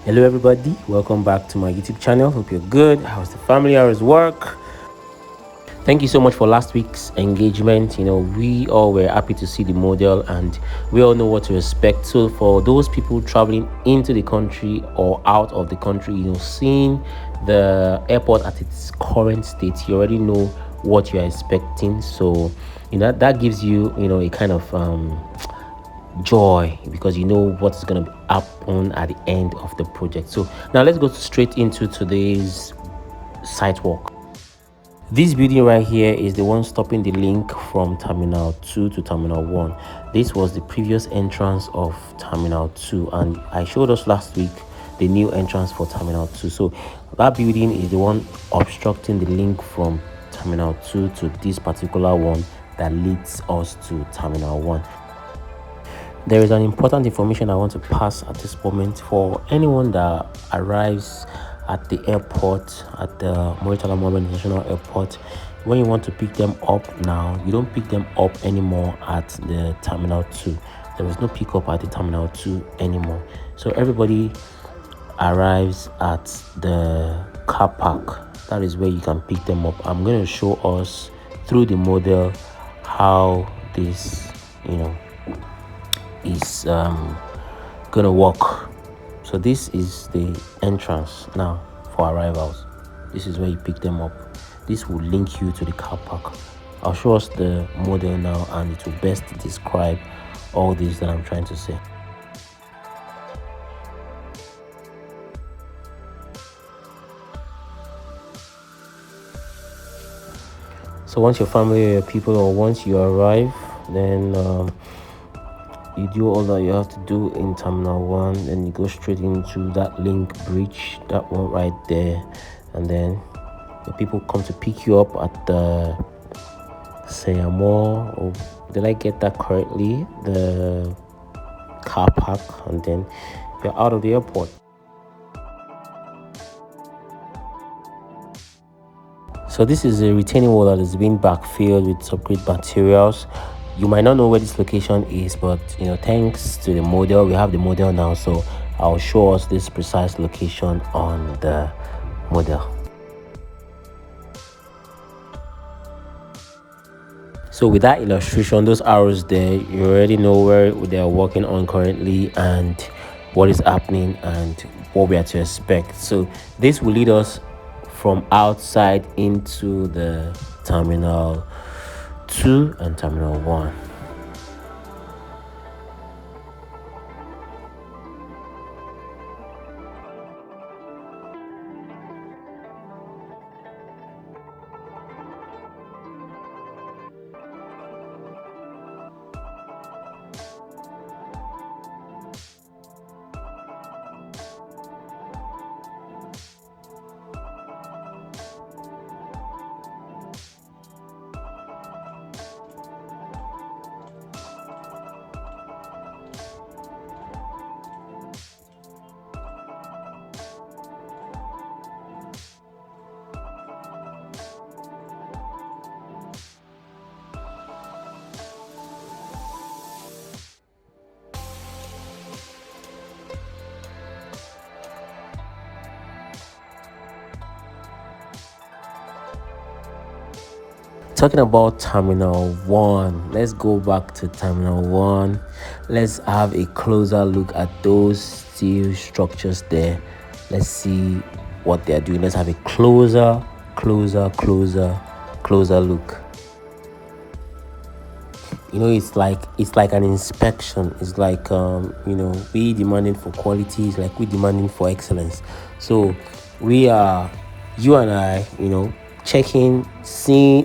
Hello, everybody. Welcome back to my YouTube channel. Hope you're good. How's the family? How's work? Thank you so much for last week's engagement. We all were happy to see the model and we all know what to expect. So, for those people traveling into the country or out of the country, seeing the airport at its current state, you already know what you're expecting. So, that gives you, a kind of joy because you know what's going to happen at the end of the project. So now let's go straight into today's site walk. This building right here is the one stopping the link from Terminal 2 to Terminal 1. This was the previous entrance of Terminal 2 and I showed us last week the new entrance for Terminal 2. So that building is the one obstructing the link from Terminal 2 to this particular one that leads us to Terminal 1. There is an important information I want to pass at this moment for anyone that arrives at the airport, at the Murtala Mohammed International Airport. When you want to pick them up now, you don't pick them up anymore at the Terminal 2. There is no pickup at the Terminal 2 anymore. So everybody arrives at the car park. That is where you can pick them up. I'm going to show us through the model how this, is gonna work. So this is the entrance now for arrivals. This is where you pick them up. This will link you to the car park. I'll show us the model now and it will best describe all this that I'm trying to say. So once your family or your people, or once you arrive, then you do all that you have to do in Terminal 1, then you go straight into that link bridge, that one right there, and then the people come to pick you up at the Sayamore, or did I get that correctly? The car park, and then you're out of the airport. So this is a retaining wall that is being backfilled with some great materials. You might not know where this location is, but thanks to the model, we have the model now, so I'll show us this precise location on the model. So with that illustration, those arrows there, you already know where they are working on currently and what is happening and what we are to expect. So this will lead us from outside into the Terminal 2 and Terminal 1. Talking about Terminal 1, let's go back to Terminal 1. Let's have a closer look at those steel structures there. Let's see what they're doing. Let's have a closer look. It's like an inspection. It's like we demanding for quality. It's like we demanding for excellence. So we are, you and I, checking, seeing,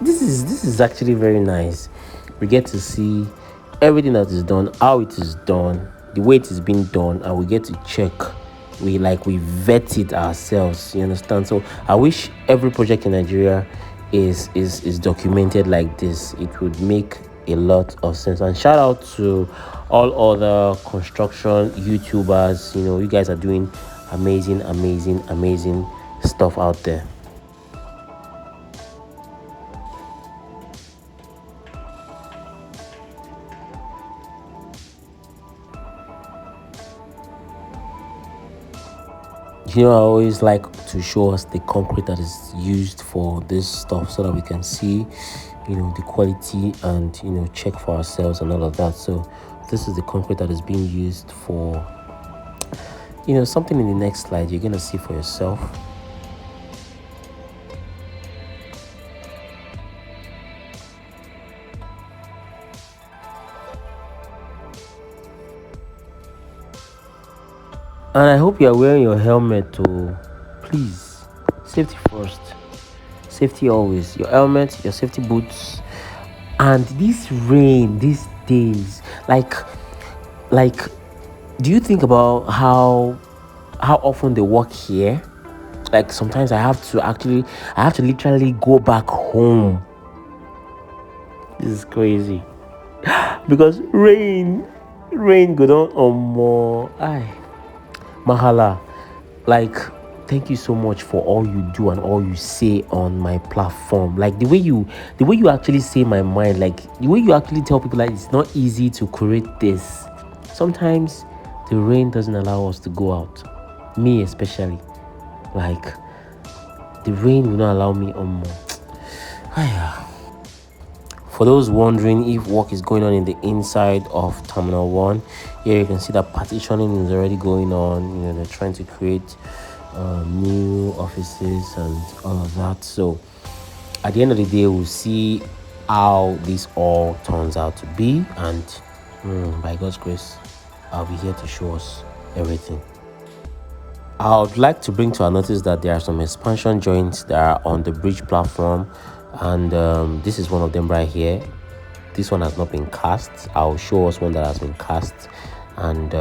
this is actually very nice. We get to see everything that is done, how it is done, the way it is being done, and we get to check. We vet it ourselves. You understand? So I wish every project in Nigeria is documented like this. It would make a lot of sense. And shout out to all other construction YouTubers. You guys are doing amazing stuff out there. I always like to show us the concrete that is used for this stuff so that we can see, the quality and, check for ourselves and all of that. So this is the concrete that is being used for, something in the next slide you're going to see for yourself. And I hope you are wearing your helmet too. Please, safety first. Safety always. Your helmet, your safety boots. And this rain, these days, like, do you think about how often they work here? Like sometimes I have to literally go back home. This is crazy. Because rain go down on more. Mahala, like, thank you so much for all you do and all you say on my platform. Like the way you actually say my mind, like the way you actually tell people like it's not easy to create this. Sometimes the rain doesn't allow us to go out. Me especially. Like the rain will not allow me on more. For those wondering if work is going on in the inside of Terminal 1, here you can see that partitioning is already going on. They're trying to create new offices and all of that. So at the end of the day, we'll see how this all turns out to be. And by God's grace, I'll be here to show us everything. I would like to bring to our notice that there are some expansion joints that are on the bridge platform, and this is one of them right here. This one has not been cast. I'll show us one that has been cast. And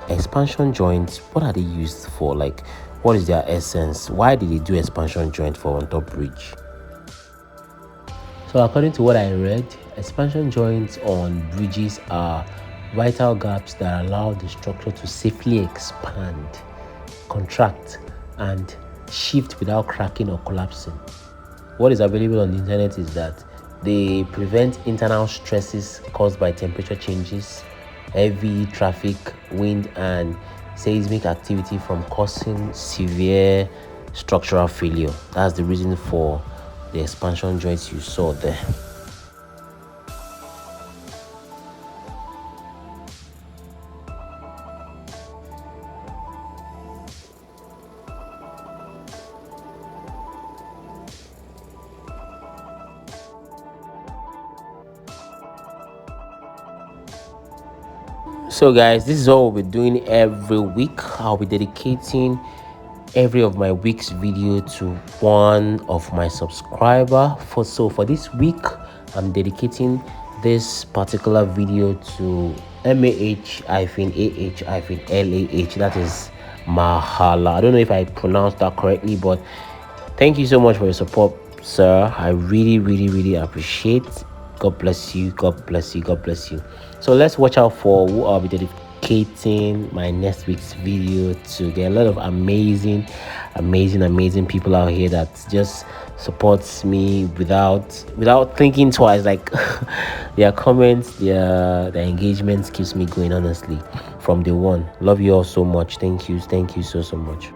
expansion joints, what are they used for? Like, what is their essence? Why did they do expansion joint for on top bridge? So according to what I read, expansion joints on bridges are vital gaps that allow the structure to safely expand, contract, and shift without cracking or collapsing. What is available on the internet is that they prevent internal stresses caused by temperature changes, heavy traffic, wind, and seismic activity from causing severe structural failure. That's the reason for the expansion joints you saw there. So guys, this is what we'll be doing every week. I'll be dedicating every of my week's video to one of my subscriber. For this week, I'm dedicating this particular video to MAH-AH-LAH. That is Mahala. I don't know if I pronounced that correctly, but thank you so much for your support, sir. I really, really, really appreciate. God bless you. God bless you. God bless you. So let's watch out for who I'll be dedicating my next week's video to. There are a lot of amazing people out here that just supports me without thinking twice. Like their comments, their engagements keeps me going, honestly, from day one. Love you all so much. Thank you so much.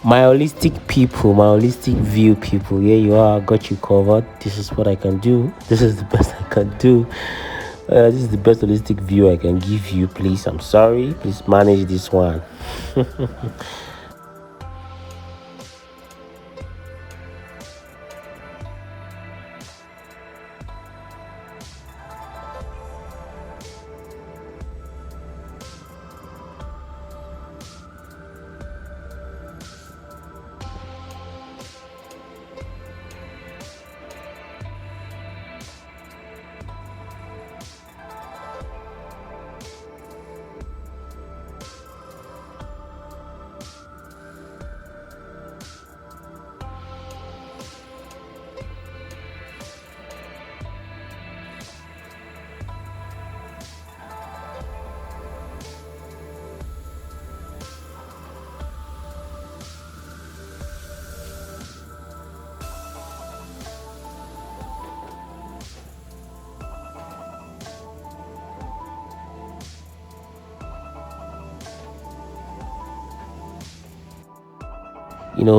My holistic view people, here you are. Got you covered. This is what I can do. This is the best I can do. This is the best holistic view I can give you. Please, I'm sorry. Please manage this one.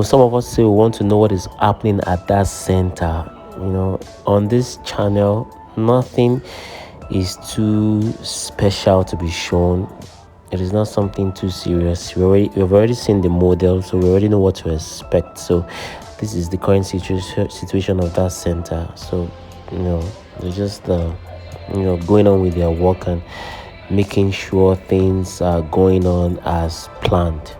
Some of us still want to know what is happening at that center. On this channel, nothing is too special to be shown. It is not something too serious. We've already seen the model, so we already know what to expect. So this is the current situation of that center. So they're just going on with their work and making sure things are going on as planned.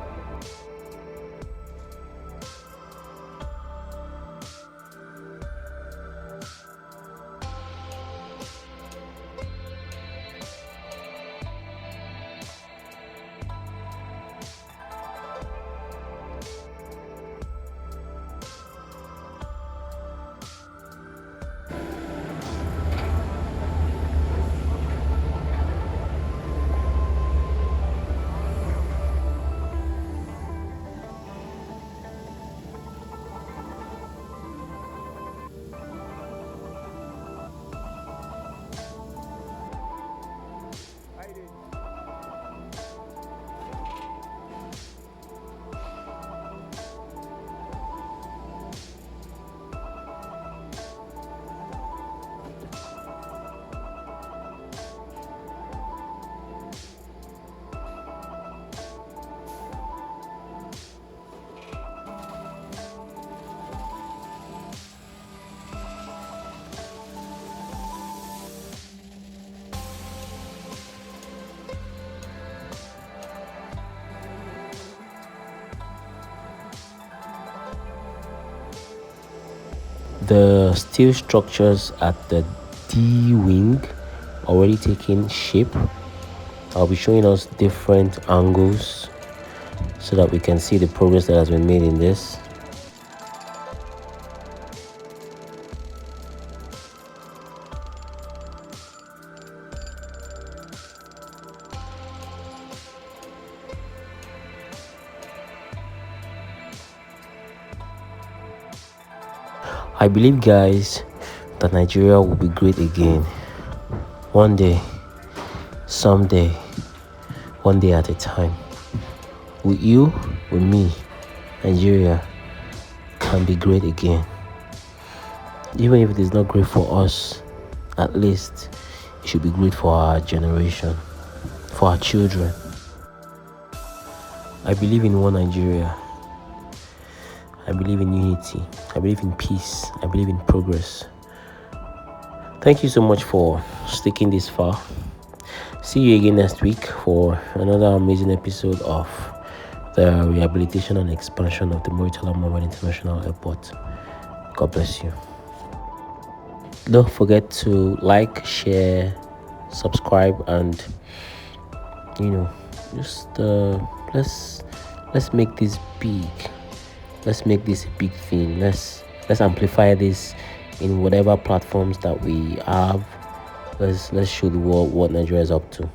The steel structures at the D wing already taking shape. I'll be showing us different angles so that we can see the progress that has been made in this. I believe, guys, that Nigeria will be great again. One day, someday, one day at a time. With you, with me, Nigeria can be great again. Even if it is not great for us, at least it should be great for our generation, for our children. I believe in one Nigeria. I believe in unity. I believe in peace. I believe in progress. Thank you so much for sticking this far. See you again next week for another amazing episode of the rehabilitation and expansion of the Murtala Mohammed International Airport. God bless you. Don't forget to like, share, subscribe, and just let's make this big. Let's make this a big thing. Let's amplify this in whatever platforms that we have. Let's show the world what Nigeria is up to.